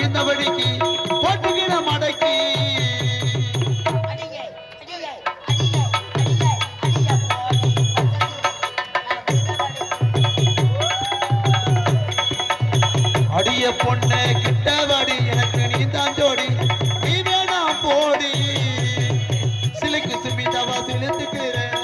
முடிந்தபடிக்கு போட்டுகிற மடக்கி அடிய பொண்ணு கிட்டவாடி எனக்கு நீ தான் ஜோடி நீ வேணா போடி சிலுக்கு சுமிதாவா சிலுத்துக்கிறேன்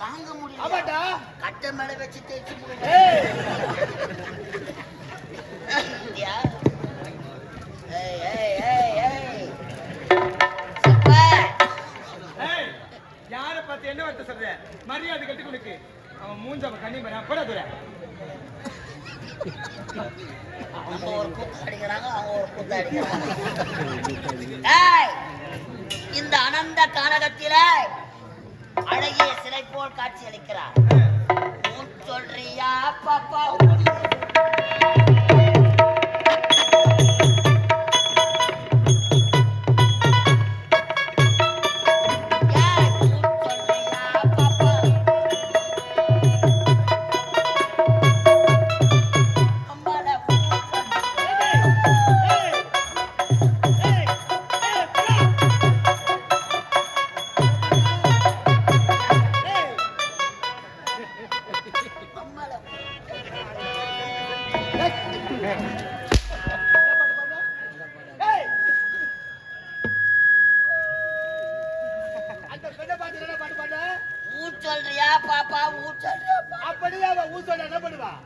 தாங்க முடியல கட்ட மேல வச்சு தேய்ச்சி யார பார்த்து என்ன வார்த்தை சொல்ற? மரியாதை கட்டி கொடுக்கு. அவன் மூஞ்ச கண்ணி பண்ண போட தூர. அவங்க ஒரு கூத்து அடிக்கிறாங்க, அவங்க ஒரு கூத்து அடிக்கிறாங்க. இந்த அனந்த கானகத்தில அழகிய சிலை போல் காட்சி அளிக்கிறார். சொல்றியா பாப்பா?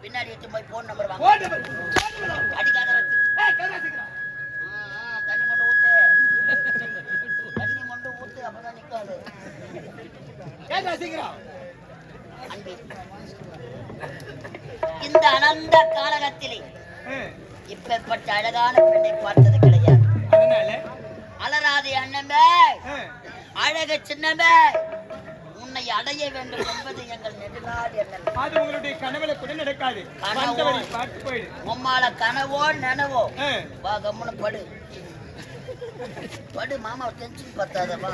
பின்னாடி எடுத்து போய் போன் நம்பர் வாங்க. அடிக்காத தண்ணி மொண்டு ஊத்து, தண்ணி மொண்டு ஊத்து, அப்பதான் நிக்காது. இந்த அனந்த காலகத்திலே இப்பேற்பட்ட அழகான பெண்ணை பார்த்தது கிடையாது. அலராதி அண்ணமே, அழக சின்னமே, உன்னை அடைய வேண்டும் என்பது எங்கள் நெடுநாள் எண்ணம். அது உங்களுடைய கனவுல கூட நடக்காது. உம்மால கனவோ நனவோ வா கம்முன்னு படு படு. மாமா டென்ஷன் பத்தாதவா?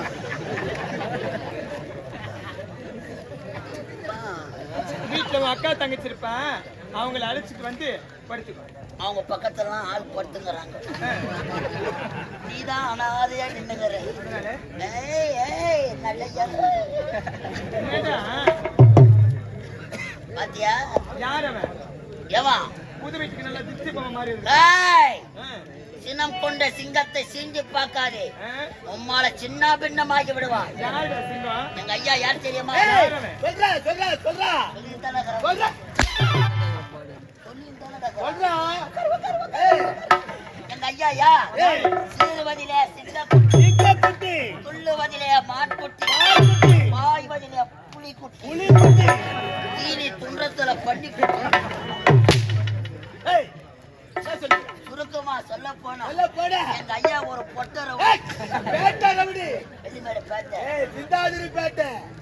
வீட்டுல அக்கா தங்கச்சி இருப்பான், அவங்களை அழைச்சிட்டு வந்து படுத்துக்கோ. அவங்க பக்கத்துலாம் ஆள் படுத்துங்கிறாங்க, நீதான் அனாதையா நின்னுங்கிற. பாத்தியா யாரவன்? எவா புது வீட்டுக்கு நல்லா திச்சு போன மாதிரி சினம் கொண்ட சிங்கத்தை சீண்டி பார்க்காதே, உம்மால சின்ன பின்னமாகி விடுவான். எங்க ஐயா யார் தெரியுமா? எங்க ஐயா யார்? சீருவதிலே சிங்கக்குட்டி, துள்ளுவதிலே மான்குட்டி, பாய்வதிலே புலிக்குட்டி, தீனி துன்றத்துல பன்னிக்குட்டி. சுருக்கமா சொல்ல போனா எங்க ஐயா ஒரு பொட்டரை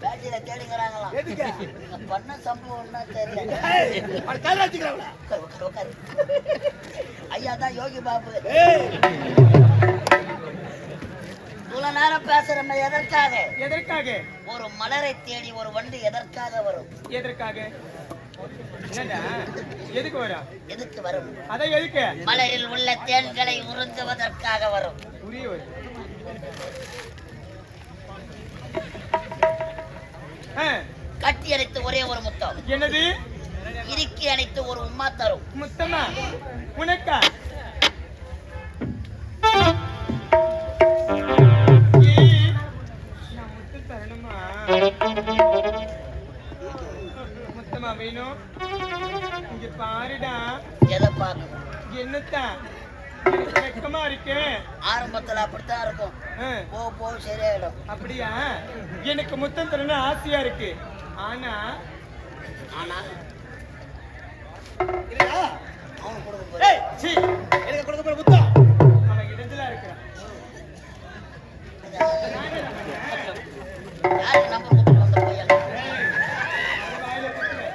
பேட்டையில தேடிங்கிறாங்களாம். பண்ண சம்பவம் தெரியல. ஐயா தான் யோகி பாபு. இவ்வளவு நேரம் பேசுறோம் எதற்காக? எதற்காக? ஒரு மலரை தேடி ஒரு வண்டு எதற்காக வரும்? எதற்காக? எதுக்கு வரும்? எதுக்கு வரும்? அதான் எதுக்கு? மலரில் உள்ள தேன்களை உறிஞ்சுவதற்காக வரும். கட்டி அணைத்து ஒரே ஒரு முத்தம். என்னது? இறுக்கி அணைத்து ஒரு உம்மா தரும். முத்தமா உனக்கா? முத்து தரணுமா? முத்தமா வேணும். இங்க பாருடா. எதை பார்க்கணும்? என்னத்தான் வெக்கமா இருக்கு. ஆரம்பத்துல அப்படித்தான் இருக்கும், ஆ, போ சரியாயிடும். அப்படியா? எனக்கு முத்தம் தரணும் ஆசையா இருக்கு. ஆனா ஆனா இல்லையா? அவனுக்கு கொடுக்க ஏய், சீ, எனக்கு கொடுக்க போற முத்தம். அவன் இடத்துல இருக்கிறான். யாருக்கு நம்பர் கொடுத்துட்டு வந்த பையன்? வாயில குத்துவேன்.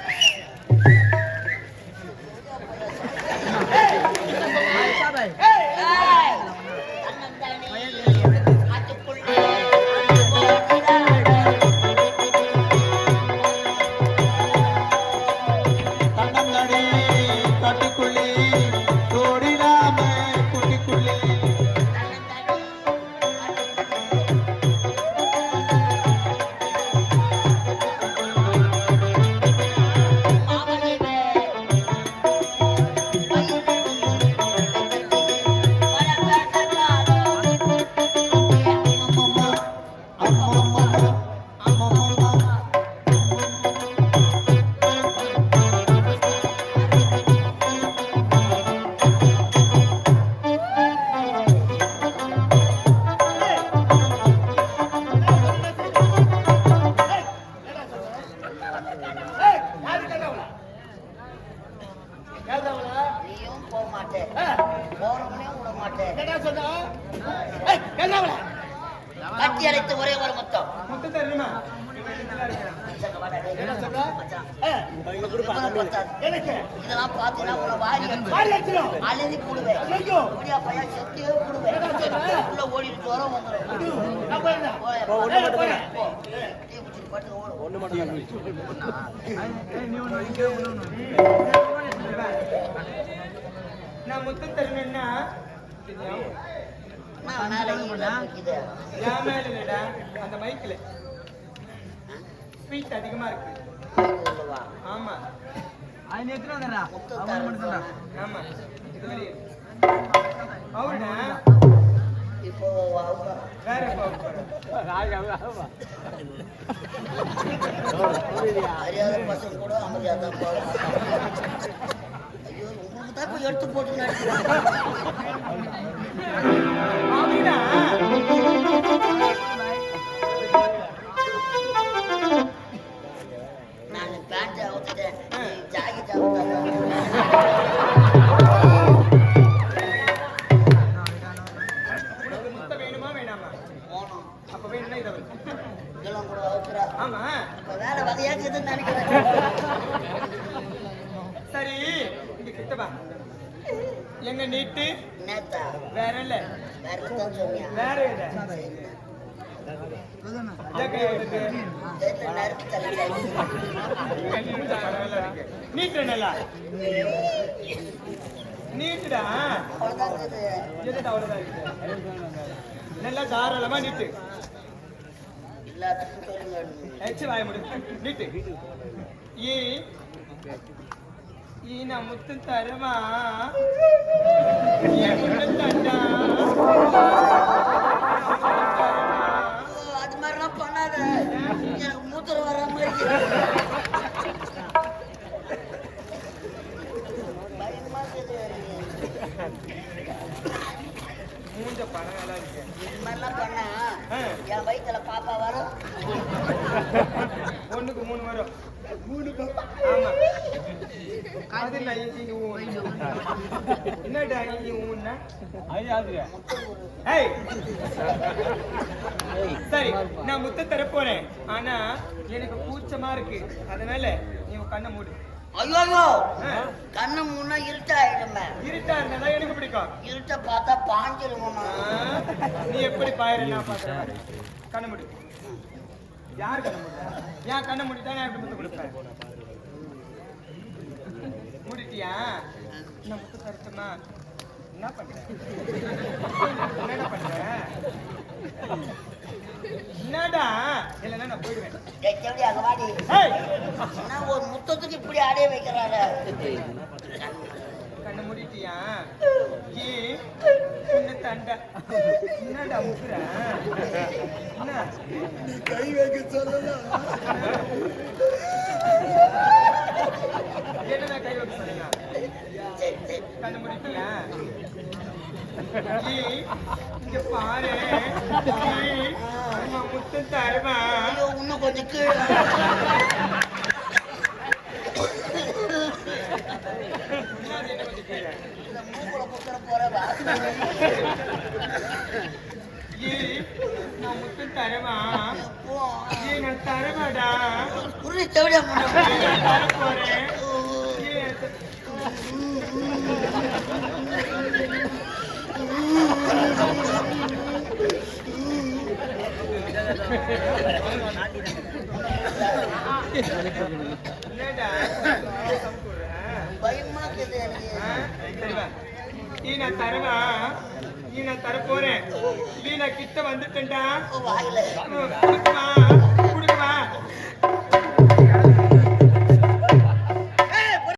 ஏய், தன்னந்தானே அதுக்குள்ளே தன்னங்கடி காட்டுக்குள்ளே ஓடிடாம குட்டிக்குள்ளே ஏய், யாரு கேட்டவளா? கேட்டவளா? நீயும் போக மாட்டேன், ஆ, போறவனையும் விட மாட்டேன். என்னடா சொன்னா? ஏய், கேட்டவளா? கட்டி அழைத்து ஒரே ஒரு மொத்தம். முத்தம் தரணுமா? இவன் இடத்துல இருக்கிறான். என்ன சொல்ற? ஏய், எனக்கு இதெல்லாம் பார்த்தீங்கன்னா உங்களை வாரி வாரி அடிச்சிடும். அழுதி போடுவேன். ஐயோ, இப்படியா பையன் செத்தே போடுவேன். உள்ள ஓடிட்டு வர வந்துடும். நான் போறேன். போ. டீ குடிச்சிட்டு பாட்டுக்கு ஓடு. நான் முத்தம் தரணும்னா நான் மேல இருக்குது. என் மேல இல்லடா, அந்த மைக்கில் ஸ்வீட் அதிகமா இருக்கு. வா. ஆமா முத்தம் தரேன். ஆமா, இது வரையே அவனா இப்போ அவங்க வேற அறியாத பசங்க கூட அமைதியா தான் போவாங்க. ஐயோ, உங்களுக்கு தான் போய் எடுத்து போட்டு நடிக்கிறாங்க. அவனா நான் பேண்ட் அவுத்துட்டேன், ஜாக்கெட் அவுத்தேன். உனக்கு முத்தம் வேணுமா வேணாமா? போனோம் அப்ப வேணும்னா இதை வந்து. இதெல்லாம் கூட அவுத்துறா. ஆமா, இப்ப வேற வகையாக்குதுன்னு நினைக்கிறேன். சரி, இங்க கிட்ட வா. எங்க நீட்டு நேத்தா வேற இல்ல, வேற தான் சொன்னியா? வேற இல்ல. கை எடுத்து நேத்து நறுக்கு தலை நீட்டு நல்லா நீட்டுடா. அவ்வளவுதான் இருக்குது. எதுடா அவ்வளவுதான் இருக்கு. நல்லா தாராளமா நீட்டு. எல்லாத்துக்கும் சொல்லுங்க. எச்சு வாய முடியும். நீட்டு. ஈ நான் முத்தம் தரமா தண்டா. அது மாதிரிலாம் பண்ணாத, எனக்கு மூத்திரம் வர மாதிரி இருக்கு. பயமா இருக்குது. மூஞ்ச பணம் நல்லா இருக்கு. இது மாதிரிலாம் பண்ணா ஆ. என் வயித்துல பாப்பா வரும். 1க்கு 3 வரும். ஆமா, அது இல்ல. இங்க ஊன்னு. என்னடா இங்க ஊன்னா? ஏய், சரி, நான் முத்தம் தர போறேன். ஆனா எனக்கு கூச்சமா இருக்கு, அதனால நீ உன் கண்ணை மூடு. ஐயோ கண்ணு முன்னா இருட்டாயிடுமே. இருட்டா இருந்தா எனக்கு பிடிக்கும். இருட்ட பார்த்தா பாஞ்சிருவோம். நீ எப்படி பாயிர நான் பாக்குறேன். கண்ணை மூடு. யார் கண்ணை மூடுறா? ஏன் கண்ணை மூடிட்டா நான் எப்படி முத்தம் கொடுப்பேன்? மூடிட்டியா? நான் முத்தம் தரட்டுமா? என்ன பண்ற? என்னடா பண்ற? என்னடா? இல்லைன்னா நான் போயிடுவேன். எப்படி அங்க வாடி? ஏய், என்ன ஒரு முத்தத்துக்கு இப்படி ஆடைய வைக்கிறாரு? கண்ணை மூடிட்டியா? ஏன் என்ன தண்டா? என்னடா முக்குற? என்ன கை வைக்க சொல்லலாம். என்னடா கை வைக்க சொன்னீங்க? சரி சரி கண்ணு முடிப்பியா இங்க பாரு நான் முத்தம் தருவா ஐயோ இன்னும் கொஞ்சம் கீழே இந்த மூக்குல குத்துற போறவா நான் முத்தம் தருவா நான் தருவாடா உருளி தேவையா நான் தர போறேன் என்னடா பயமா இருக்குது எனக்கு சரிவா நான் தருவா நான் தர போறேன் நான் கிட்ட வந்துட்டேன்டா வாயில குடுக்குமா குடுக்குமா